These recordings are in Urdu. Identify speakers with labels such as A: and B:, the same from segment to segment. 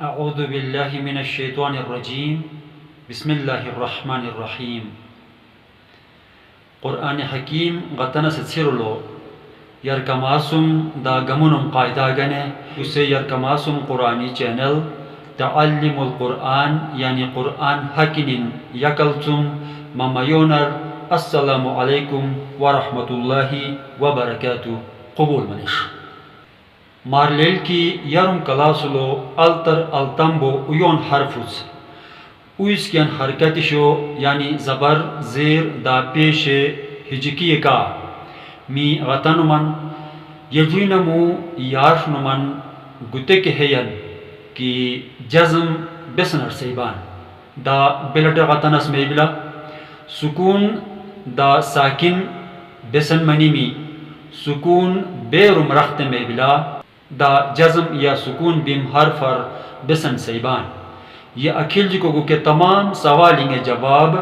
A: اعوذ باللہ من الشیطان الرجیم بسم اللہ الرحمن الرحیم قرآن حکیم غتنا سچرلو یرکماسم دا گمنم قاعدہ گنے اسے یرکماسم قرآنی چینل تعلم القرآن یعنی قرآن حکین یکلتم ممیونر السلام علیکم ورحمۃ اللہ وبرکاتہ قبول منش مارلیل کی یارم کلاسلو التر التمبو ایون حرفز اویس کین حرکت شو یعنی زبر زیر دا پیش ہجکی کا می غتنمن یجینمو یارشنمن گتک ہین کی جزم بسنر سیبان دا بلٹ غتنس میبلا سکون دا ساکن بسن منیمی سکون بیرم رخت میبلا دا جزم یا سکون بیم حرفر بسن سیبان یہ اکھل جی کو گو کے تمام سوالیں جواب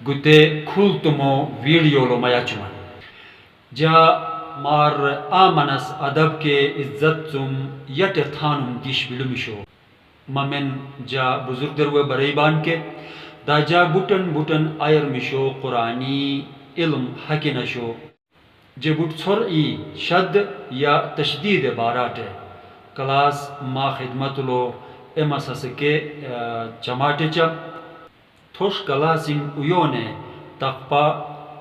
A: گتے کھول تمو ویڈیو لو میا چمن جا مار آمنس ادب کے عزت تم یٹ تھانم دیش بلومشو ممن جا بزرگ دروے بریبان کے دا جا بوٹن بوٹن آیر مشو قرآنی علم حکینشو جے بوٹ چھر ای شد یا تشدید بارات کلاس ما خدمت لو اما سسکے چماٹے چا تھوش کلاسنگ اویونے تقپا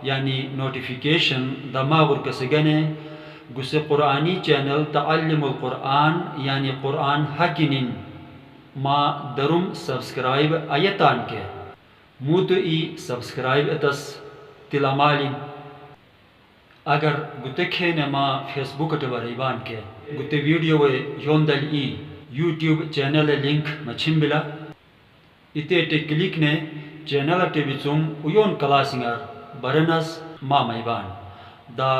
A: یعنی نوٹیفیکیشن دماغر کسگنے گسے قرآنی چینل تعلم القرآن یعنی قرآن حکینین ما درم سبسکرائب آیتان کے موتو ای سبسکرائب اتس تلامالی اگر گتے کھینے ما فیس بک ٹبریبان کے گتے ویڈیو یوندل ای یوٹیوب چینل لنک مچھم بلا اتے ٹے کلک نے چینل ٹے بچوں ایون کلاسنگر برنس ما میبان دا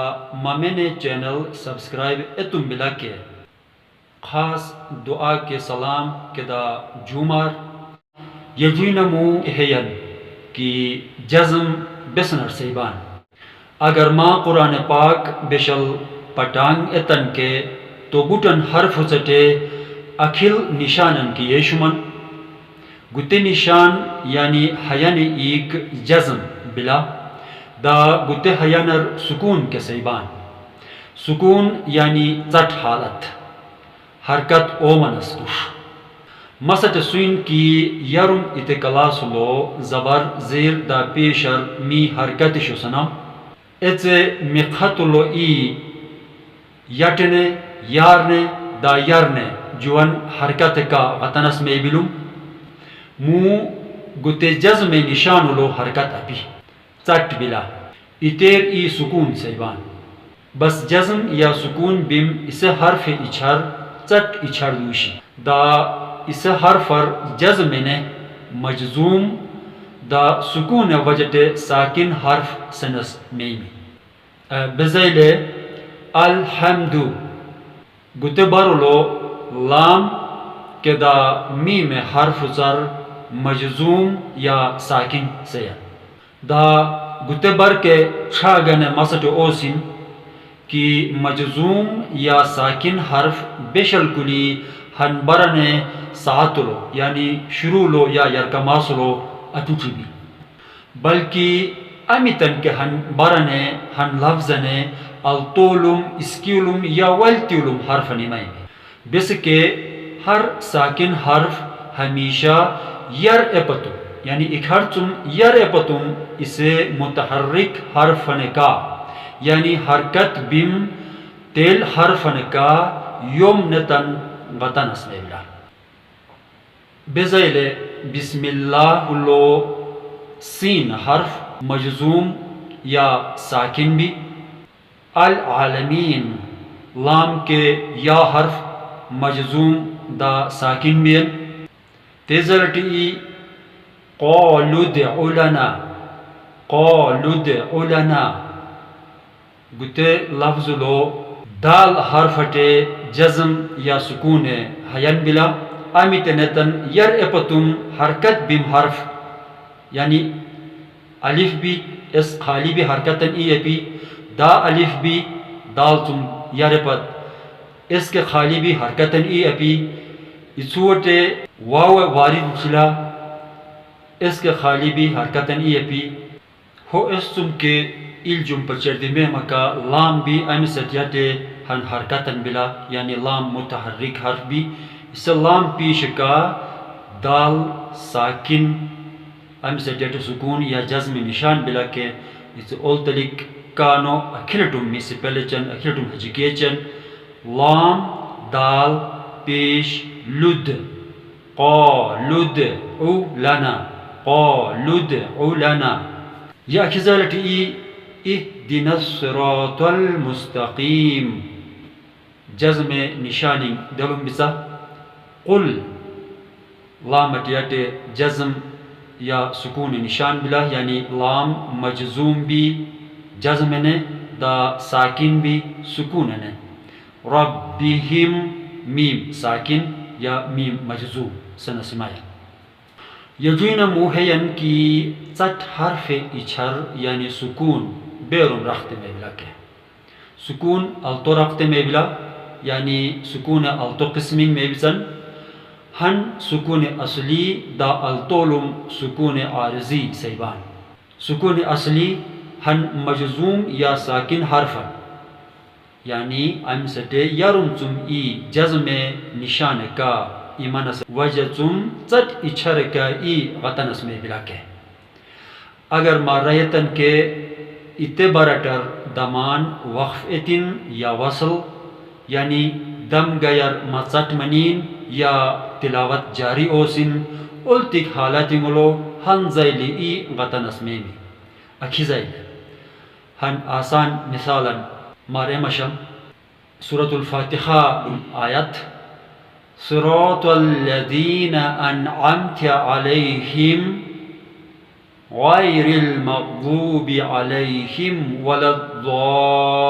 A: مامنے چینل سبسکرائب اتم بلا کے خاص دعا کے سلام کے دا جومار یجینمو احین کی جزم بسنر سیبان اگر ماں قرآن پاک بشل پٹانگ اتن کے تو بوٹن حرف چٹے اکھل نشانن کی یشمن گتے نشان یعنی حیان ایک جزم بلا دا گتے حیانر سکون کے سیبان سکون یعنی چٹ حالت حرکت اومنستوش مسٹ سوین کی یرم اتکلاس لو زبر زیر دا پیشر می حرکت شو سنم ایچے مخط لو ای یٹنے یارنے دا یارنے جوان حرکت کا غتنس میں بلوم مو گتے جزم نشان لو حرکت اپی چٹ بلا اتیر ای سکون سیبان بس جزم یا سکون بیم اسے حرف اچھر چٹ اچھر دوشی دا اسے حرفر جزم نے مجزوم دا سکون وجٹ ساکن حرف سنس میمی بزیل الحمدو گتے برلو لام کے دا میم حرف زر مجزوم یا ساکن سیا دا گتے بر کے چھاگن مسٹ اوسن کی مجزوم یا ساکن حرف بشل کلی ہن برنے ساتلو یعنی شروع لو یا یرکماسلو اتوچی بھی بلکہ امیتن کے ہن برنے ہن لفظنے الطولم اسکیولم یا والتیولم حرف نمائی بس کے ہر ساکن حرف ہمیشہ یر اپتو یعنی اکھرچم یر اپتم اسے متحرک حرف کا یعنی حرکت بیم تیل حرف کا یومنتن وطن اسم اللہ بزیل بسم اللہ لو سین حرف مجزوم یا ساکن بھی العالمین لام کے یا حرف مجزوم دا ساکن بھی تیزرٹی قالوا ادع لنا قالوا ادع لنا گتے لفظ لو دال حرفٹے جزم یا سکون حیان بلا آمیت نتن یر اپتم حرکت بیم حرف یعنی الف بھی اس خالی بھی حرکتن ای اپی دا الف بھی دال تم یر پت اس کے خالی بھی حرکتن ای اپی اسوٹے واو وارد چلا اس کے خالی بھی حرکتن ای پی ہو استم کے الجم پچر دی میں مکا لام بھی ام ستیاتے ہن حرکتن بلا یعنی لام متحرک حرف بھی اس لام پیش کا دال ساکن ام ستیاتے سکون یا جزم نشان بلا کے اس اولتلک کانو اکھلٹم میں سے پہلے چن اکھلٹم حجکے چن لام دال پیش لد قالد او لنا قالد او لنا یا کھزالت اهدنا الصراط المستقیم جزم نشانی دلم بسا قل لامت جزم یا سکون نشان بلا یعنی لام مجزوم بھی جزم نے دا ساکن بھی سکون نے ربهم میم ساکن یا میم مجزوم سنسمایا یجوین موہین کی چٹ حرف اچھر یعنی سکون بیرون رخت میں بلا کے سکون التو رخت میں بلا یعنی سکون التو قسمین میں بزن ہن سکون اصلی دا التولم سکون عارضی سیبان سکون اصلی ہن مجزوم یا ساکن حرف یعنی ام سٹے یارم چم ای جزم نشان کا ایمانس وجہ چم چٹ اچھر کا ای غطنس میں بلا کے اگر مارایتن کے اتبارٹر دمان وقف اتن یا وصل یعنی دم غیر مچٹ منین یا تلاوت جاری اوسن التک حالات ملو ہن زیلی ای غطنس میں اکھی زیل ہن آسان مثالا مارے مشم سورة الفاتحہ آیت صراط الذین انعمت علیہم غیر المغضوب علیہم ولا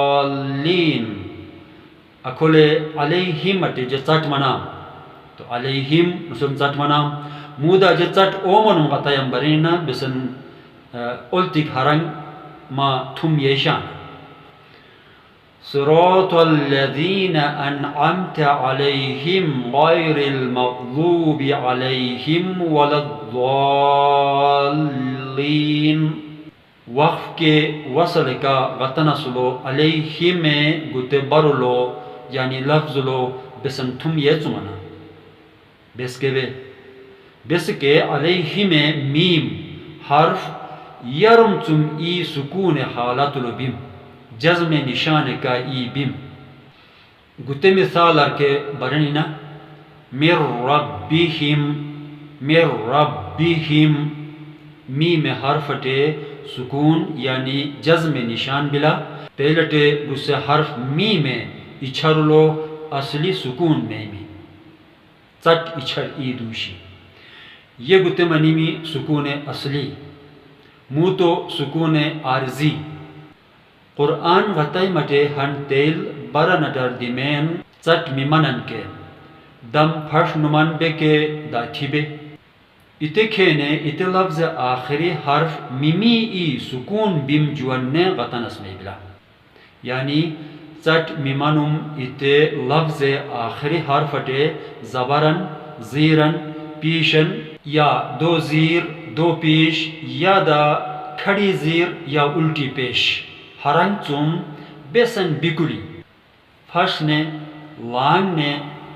A: الضالین اکھولے علیہم اٹے جچٹ منام تو علیہم نسن چٹ منام مودا جچٹ اومن غطایم برینا بسن التک ہرنگ ما تھم یشان صراط الذین انعمت علیہم غیر المغضوب علیہم ولا الضالین وقف کے وصل کا غطنسلو علیہم گتے برلو یعنی لفظ لو بسن تھم یہ چمنا بس کے علیہم میم حرف یرم چم ای سکون حالت لو بیم جزم نشان کا ای بیم گتے مثال کے برنینا مر ربهم میم حرف ٹے سکون یعنی جزم نشان بلا تیلٹے گسے حرف میم اچھر لو اصلی سکون میں چٹ اچھر ای دوشی یہ گتے منیمی سکون اصلی مو تو سکون عارضی قرآن غطائی مٹے ہن تیل برا نڈر دیمین چٹ میمنن کے دم پھش نمان بے کے دا تھیبے اتے کھینے اتے لفظ آخری حرف میمی ای سکون بیم جواننے غطنس میں بلا یعنی چٹ میمنم اتے لفظ آخری حرف ٹے زبرن زیرن پیشن یا دو زیر دو پیش یا دا کھڑی زیر یا الٹی پیش ہرنگ چم بیسن بکلی فرش نے لانگ نے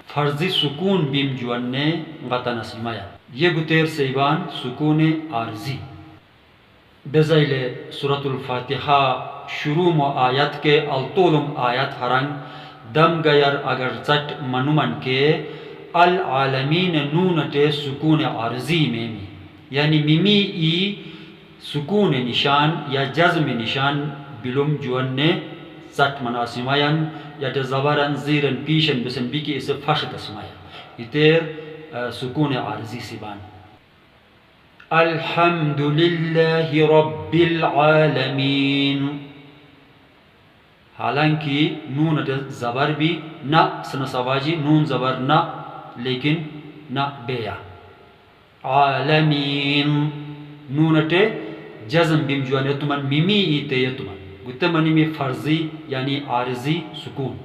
A: فرضی سکون بیم جوان نے غطن سیمایا یہ گتیر سیبان سکون عارضی بزیل سورة الفاتحہ شروع و آیت کے الطولم آیت ہرنگ دم غیر اگر چٹ منمن کے العالمین نونت سکون عارضی میں یعنی میمی ای سکون نشان یا جزم نشان بلوم جوان نے چٹ مناسمائن یا زبرن زیرن پیشن بسن بی کی اسے فشت اسمائن یہ سکون عارضی سیبان الحمد للہ رب العالمین حالانکہ نون زبر بھی نہ سنسواجی نون زبر نہ لیکن نہ بیا عالمین نون تے جزم بیم جوان یتمن میمی ایتے یتمن گتے منی میں فرضی یعنی عارضی سکون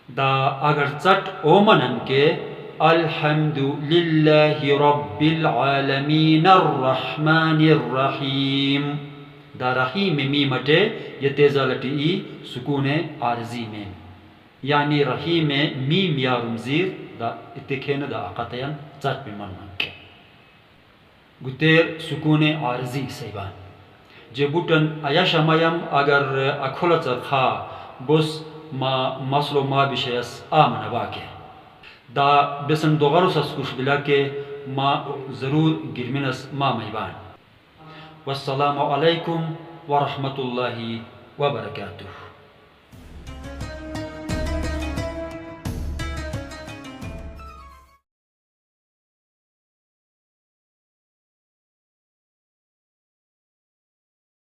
A: دا اگر چٹ اومنن کے الحمد للہ رب العالمین الرحمن الرحیم. دا رحیم میں می مٹے یہ تیزہ لٹی ای سکون عارضی میں یعنی رحیم میں میم یا رمزیر دا اتکھین دا آقاتیان چاچ پہ من کے گتیر سکون عارضی سیبان جے بوٹن آیا شمایم اگر اکھولت خا بس ما مسلو ما بشیس آمن واقع دا بسن دوغرس اس کش بلا کے ما ضرور گرمنس ما میبان. والسلام علیکم ورحمۃ اللہ وبرکاتہ.